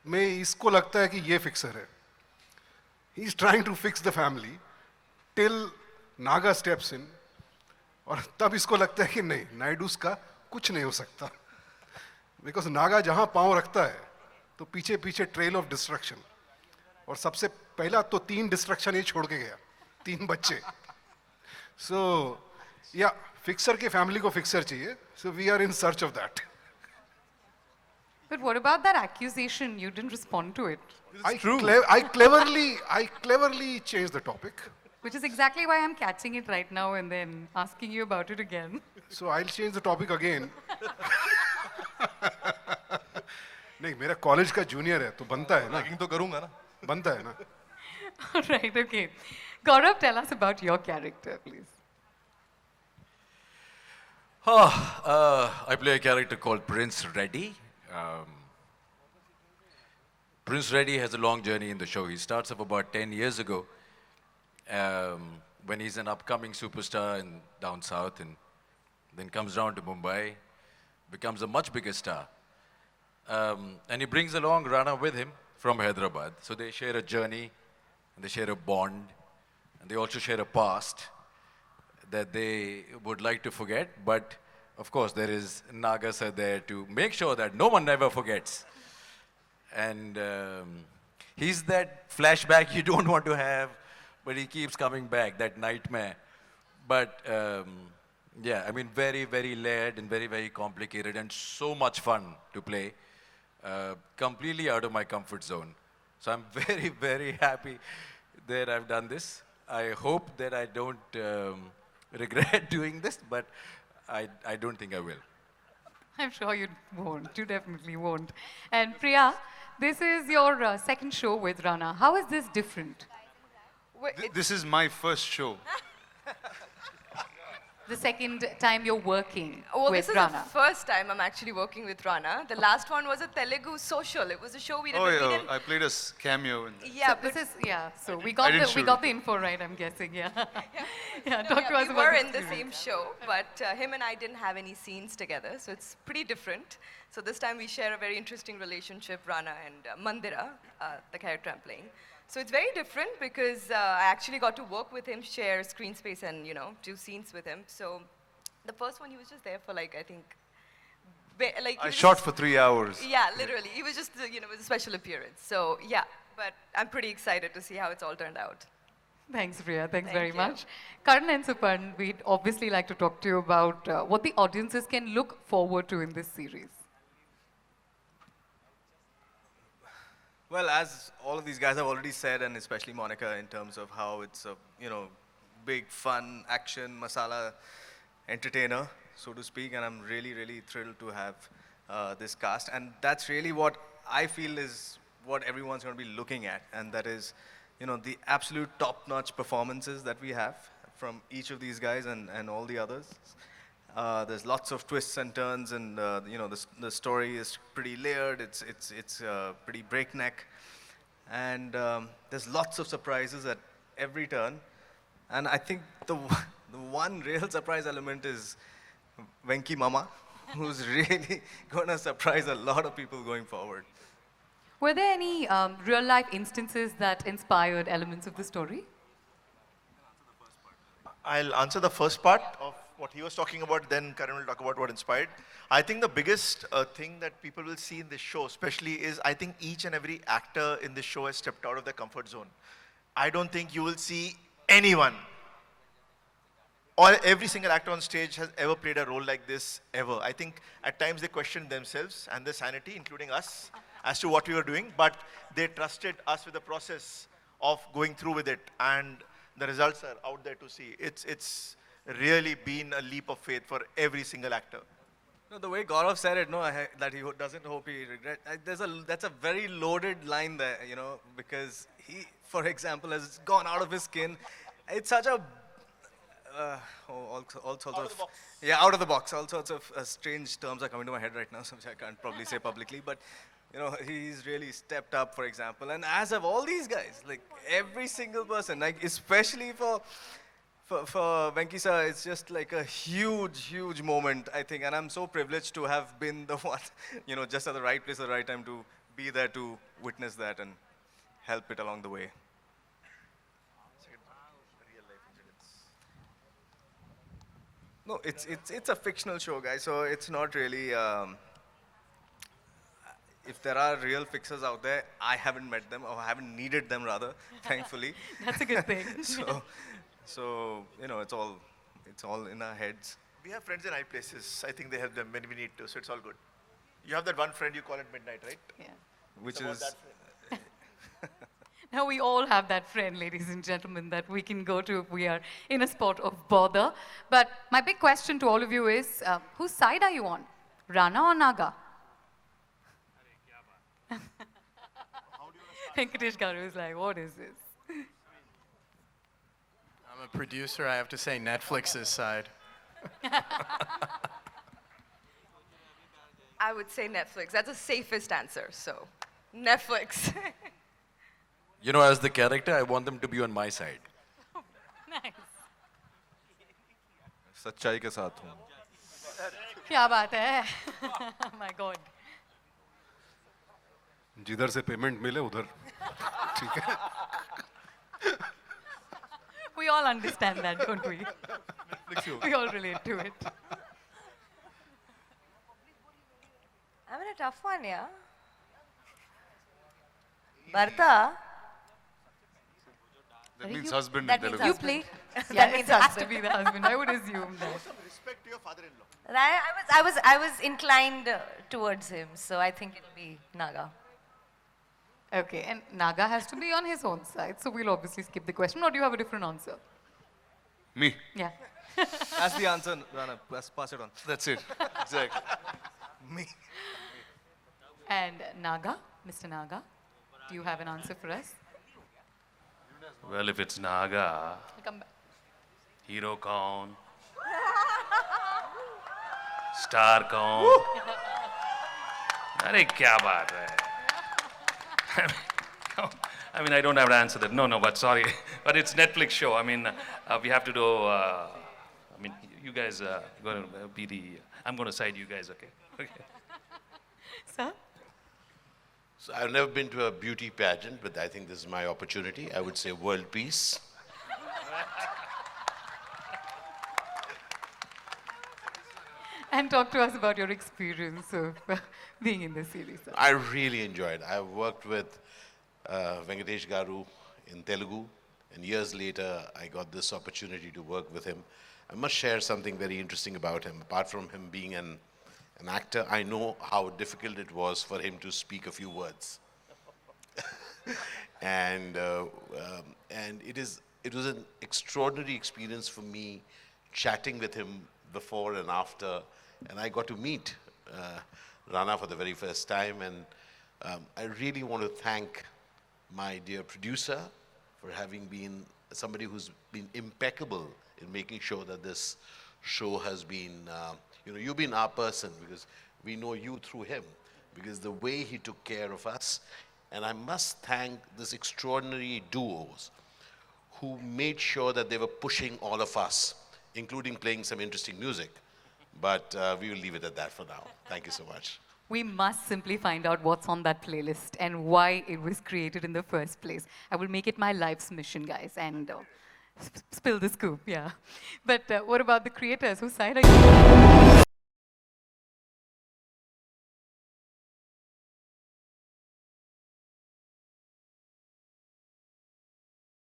में इसको लगता है कि ये फिक्सर है. He is trying to fix the family till Naga steps in. और तब इसको लगता है कि नहीं, नायडूस का कुछ नहीं हो सकता. बिकॉज नागा जहां पांव रखता है तो पीछे पीछे ट्रेल ऑफ डिस्ट्रक्शन. और सबसे पहला तो 3 डिस्ट्रक्शन ये छोड़ के गया, 3 बच्चे. सो या फिक्सर के फैमिली को फिक्सर चाहिए. So we are in search of that. But what about that accusation? You didn't respond to it. I cleverly changed the topic. Which is exactly why I'm catching it right now and then asking you about it again. So I'll change the topic again. नहीं, मेरा college का junior है तो बनता है ना. Ragging तो करूंगा ना. बनता है ना. All right, okay. Gaurav, tell us about your character, please. I play a character called Prince Reddy. Prince Reddy has a long journey in the show. He starts up about 10 years ago when he's an upcoming superstar down south, and then comes down to Mumbai, becomes a much bigger star. And he brings along Rana with him from Hyderabad. So they share a journey, and they share a bond, and they also share a past that they would like to forget. But of course, there is Nagas are there to make sure that no one ever forgets. And he's that flashback you don't want to have, but he keeps coming back, that nightmare. But yeah, I mean, very, very layered and very, very complicated and so much fun to play. Completely out of my comfort zone. So I'm very, very happy that I've done this. I hope that I don't regret doing this, but I don't think I will. I'm sure you won't. You definitely won't. And Priya, this is your second show with Rana. How is this different? This is my first show. The second time you're working Well, with this is Rana. the first time I'm actually working with Rana. The last one was a Telugu social. It was a show we did. Oh, but we yeah, didn't, I played a cameo in yeah, So but this is, yeah, so we I got didn't the, we shoot got it. the info right, I'm guessing, yeah. Yeah, no, talk to yeah, us we about were the in the experience. same show, but him and I didn't have any scenes together, so it's pretty different. So this time we share a very interesting relationship, Rana and Mandira, the character I'm playing. So it's very different because I actually got to work with him, share screen space, and do scenes with him. So the first one, he was just there for like, I think, like he I was shot just- for 3 hours. Yeah, literally. He was just, it was a special appearance. So yeah, but I'm pretty excited to see how it's all turned out. Thanks, Priya. Thanks Thank very you. much. Karan and Supan, we'd obviously like to talk to you about what the audiences can look forward to in this series. Well, as all of these guys have already said, and especially Monica, in terms of how it's a big fun action masala entertainer, so to speak, and I'm really, really thrilled to have this cast, and that's really what I feel is what everyone's going to be looking at, and that is, the absolute top-notch performances that we have from each of these guys and all the others. There's lots of twists and turns, and the story is pretty layered. It's pretty breakneck, and there's lots of surprises at every turn. And I think the one real surprise element is Venki Mama, who's really going to surprise a lot of people going forward. Were there any real-life instances that inspired elements of the story? I'll answer the first part of what he was talking about, then Karan will talk about what inspired. I think the biggest thing that people will see in this show, especially, is I think each and every actor in this show has stepped out of their comfort zone. I don't think you will see anyone, or every single actor on stage has ever played a role like this, ever. I think at times they questioned themselves and their sanity, including us, as to what we were doing, but they trusted us with the process of going through with it, and the results are out there to see. It's really been a leap of faith for every single actor. No, the way Gaurav said it, that he doesn't hope he regret. That's a very loaded line there, because he, for example, has gone out of his skin. It's such a all sorts Out of the box. Yeah, out of the box. All sorts of strange terms are coming to my head right now, so which I can't probably say publicly. But he's really stepped up, for example, and as have all these guys, like every single person, like especially for Venki sir, it's just like a huge moment, I think, and I'm so privileged to have been the one, just at the right place at the right time to be there to witness that and help it along the way. No, it's a fictional show, guys. So it's not really. If there are real fixers out there, I haven't met them or haven't needed them rather, thankfully. That's a good thing. So you know, it's all in our heads. We have friends in high places. I think they help them when we need to, so it's all good. You have that one friend you call at midnight, right? Yeah. Which It's about is that friend. Now we all have that friend, ladies and gentlemen, that we can go to if we are in a spot of bother. But my big question to all of you is, whose side are you on? Rana or Naga? Venkatesh Garu is like, what is this? I'm a producer. I have to say Netflix's side. I would say Netflix. That's the safest answer. So, Netflix. You know, as the character, I want them to be on my side. Nice. सच्चाई के साथ हूँ. क्या बात है? My God. जिधर से payment मिले उधर ठीक है. We all understand that, don't we? We all relate to it. I'm in a tough one, yeah. Bharta. That means husband in That means Telugu. You husband. play? That Yeah, means it has to husband. be the husband. I would assume that. Respect to your father-in-law. I was inclined towards him, so I think it'll be Naga. Okay, and Naga has to be on his own side, so we'll obviously skip the question. Or do you have a different answer? Me. Yeah. that's the answer, Rana. Pass it on. That's it. Exactly. Me. And Naga, Mr. Naga, do you have an answer for us? Well, if it's Naga, I'll come back. hero kaun, star kaun. अरे क्या बात है? I mean, I don't have to answer that. No, but sorry. But it's Netflix show. I mean, we have to do, I mean, you guys are going to be the, I'm going to side you guys, okay? Okay. Sir? So I've never been to a beauty pageant, but I think this is my opportunity. I would say world peace. And talk to us about your experience of being in the series. Sir. I really enjoyed. I worked with Venkatesh Garu in Telugu, and years later, I got this opportunity to work with him. I must share something very interesting about him. Apart from him being an actor, I know how difficult it was for him to speak a few words. and it was an extraordinary experience for me chatting with him before and after, and I got to meet Rana for the very first time, and I really want to thank my dear producer for having been somebody who's been impeccable in making sure that this show has been, you've been our person because we know you through him, because the way he took care of us. And I must thank this extraordinary duos who made sure that they were pushing all of us, including playing some interesting music. But we will leave it at that for now. Thank you so much. We must simply find out what's on that playlist and why it was created in the first place. I will make it my life's mission, guys, and spill the scoop, yeah. But what about the creators? Whose side are you on?